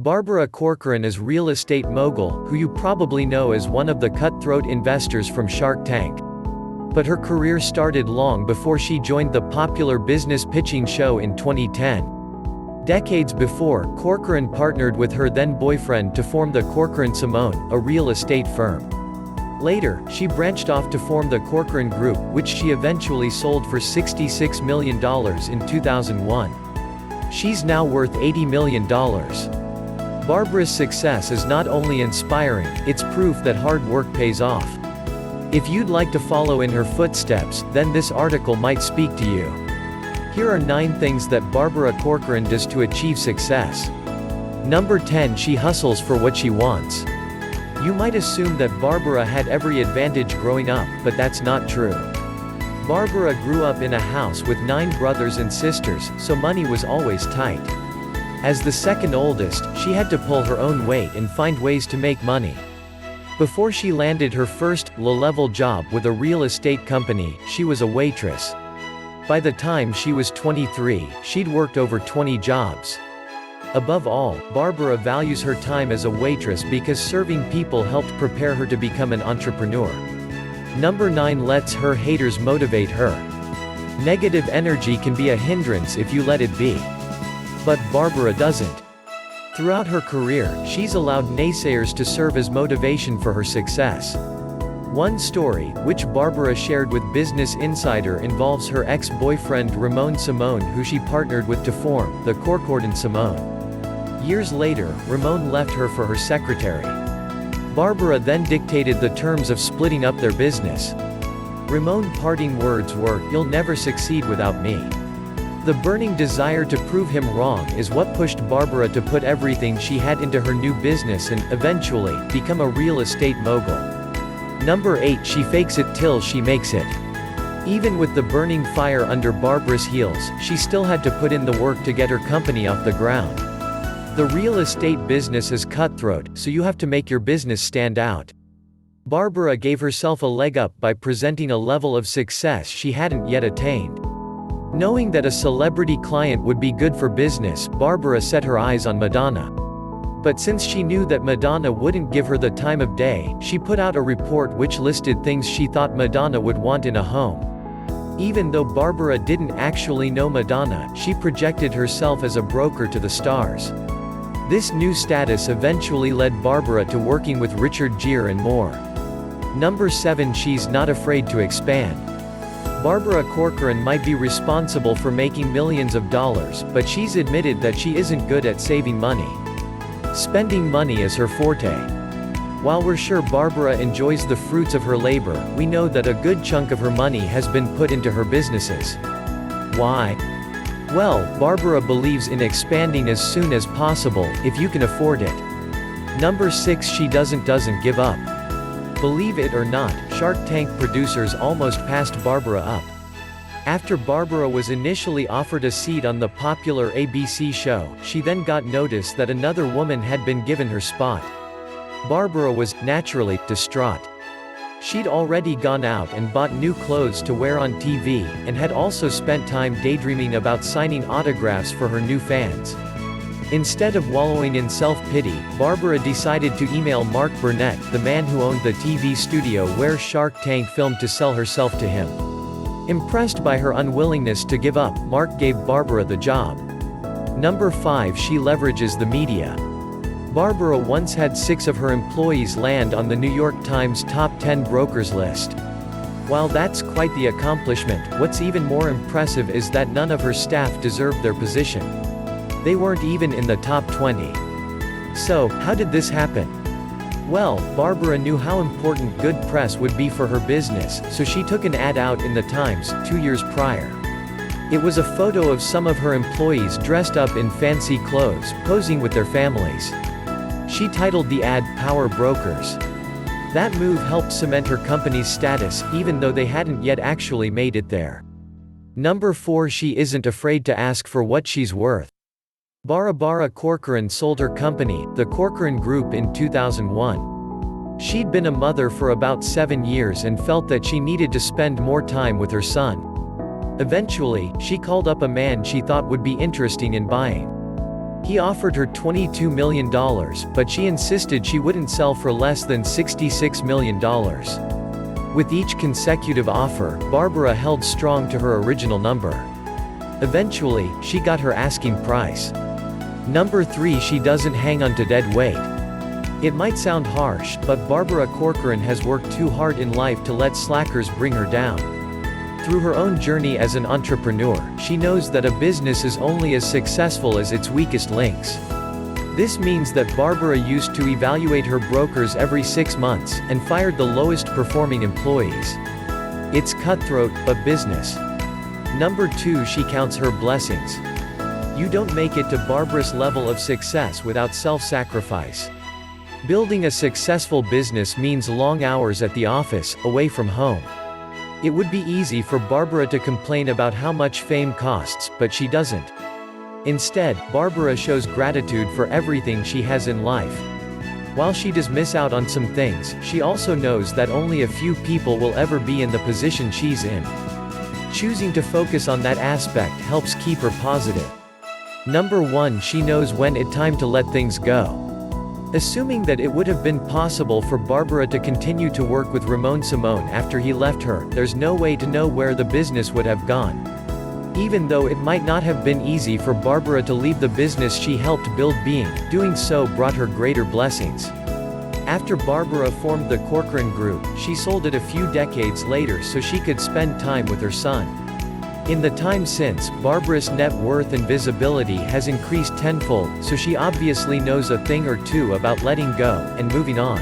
Barbara Corcoran is real estate mogul, who you probably know as one of the cutthroat investors from Shark Tank. But her career started long before she joined the popular business pitching show in 2010. Decades before, Corcoran partnered with her then-boyfriend to form the Corcoran-Simone, a real estate firm. Later, she branched off to form the Corcoran Group, which she eventually sold for $66 million in 2001. She's now worth $80 million. Barbara's success is not only inspiring, it's proof that hard work pays off. If you'd like to follow in her footsteps, then this article might speak to you. Here are 9 things that Barbara Corcoran does to achieve success. Number 10. She hustles for what she wants. You might assume that Barbara had every advantage growing up, but that's not true. Barbara grew up in a house with 9 brothers and sisters, so money was always tight. As the second oldest, she had to pull her own weight and find ways to make money. Before she landed her first, low-level job with a real estate company, she was a waitress. By the time she was 23, she'd worked over 20 jobs. Above all, Barbara values her time as a waitress because serving people helped prepare her to become an entrepreneur. Number 9. Lets her haters motivate her. Negative energy can be a hindrance if you let it be. But Barbara doesn't. Throughout her career, she's allowed naysayers to serve as motivation for her success. One story, which Barbara shared with Business Insider, involves her ex-boyfriend Ramon-Simone, who she partnered with to form the Corcoran-Simone. Years later, Ramon left her for her secretary. Barbara then dictated the terms of splitting up their business. Ramon's parting words were, "You'll never succeed without me." The burning desire to prove him wrong is what pushed Barbara to put everything she had into her new business and, eventually, become a real estate mogul. Number 8. She fakes it till she makes it. Even with the burning fire under Barbara's heels, she still had to put in the work to get her company off the ground. The real estate business is cutthroat, so you have to make your business stand out. Barbara gave herself a leg up by presenting a level of success she hadn't yet attained. Knowing that a celebrity client would be good for business, Barbara set her eyes on Madonna. But since she knew that Madonna wouldn't give her the time of day, she put out a report which listed things she thought Madonna would want in a home. Even though Barbara didn't actually know Madonna, she projected herself as a broker to the stars. This new status eventually led Barbara to working with Richard Gere and more. Number 7. She's not afraid to expand. Barbara Corcoran might be responsible for making millions of dollars, but she's admitted that she isn't good at saving money. Spending money is her forte. While we're sure Barbara enjoys the fruits of her labor, we know that a good chunk of her money has been put into her businesses. Why? Well, Barbara believes in expanding as soon as possible, if you can afford it. Number 6. She doesn't give up. Believe it or not, Shark Tank producers almost passed Barbara up. After Barbara was initially offered a seat on the popular ABC show, she then got notice that another woman had been given her spot. Barbara was, naturally, distraught. She'd already gone out and bought new clothes to wear on TV, and had also spent time daydreaming about signing autographs for her new fans. Instead of wallowing in self-pity, Barbara decided to email Mark Burnett, the man who owned the TV studio where Shark Tank filmed, to sell herself to him. Impressed by her unwillingness to give up, Mark gave Barbara the job. Number 5. She leverages the media. Barbara once had 6 of her employees land on the New York Times top 10 brokers list. While that's quite the accomplishment, what's even more impressive is that none of her staff deserved their position. They weren't even in the top 20. So, how did this happen? Well, Barbara knew how important good press would be for her business, so she took an ad out in the Times, 2 years prior. It was a photo of some of her employees dressed up in fancy clothes, posing with their families. She titled the ad, "Power Brokers." That move helped cement her company's status, even though they hadn't yet actually made it there. Number 4. She isn't afraid to ask for what she's worth. Barbara Corcoran sold her company, the Corcoran Group, in 2001. She'd been a mother for about 7 years and felt that she needed to spend more time with her son. Eventually, she called up a man she thought would be interesting in buying. He offered her $22 million, but she insisted she wouldn't sell for less than $66 million. With each consecutive offer, Barbara held strong to her original number. Eventually, she got her asking price. Number 3. She doesn't hang on to dead weight. It might sound harsh, but Barbara Corcoran has worked too hard in life to let slackers bring her down. Through her own journey as an entrepreneur, she knows that a business is only as successful as its weakest links. This means that Barbara used to evaluate her brokers every 6 months, and fired the lowest performing employees. It's cutthroat, but business. Number 2. She counts her blessings. You don't make it to Barbara's level of success without self-sacrifice. Building a successful business means long hours at the office, away from home. It would be easy for Barbara to complain about how much fame costs, but she doesn't. Instead, Barbara shows gratitude for everything she has in life. While she does miss out on some things, she also knows that only a few people will ever be in the position she's in. Choosing to focus on that aspect helps keep her positive. Number 1. She knows when it's time to let things go. Assuming that it would have been possible for Barbara to continue to work with Corcoran-Simone after he left her, there's no way to know where the business would have gone. Even though it might not have been easy for Barbara to leave the business she helped build, doing so brought her greater blessings. After Barbara formed the Corcoran Group, she sold it a few decades later so she could spend time with her son. In the time since, Barbara's net worth and visibility has increased tenfold, so she obviously knows a thing or two about letting go, and moving on.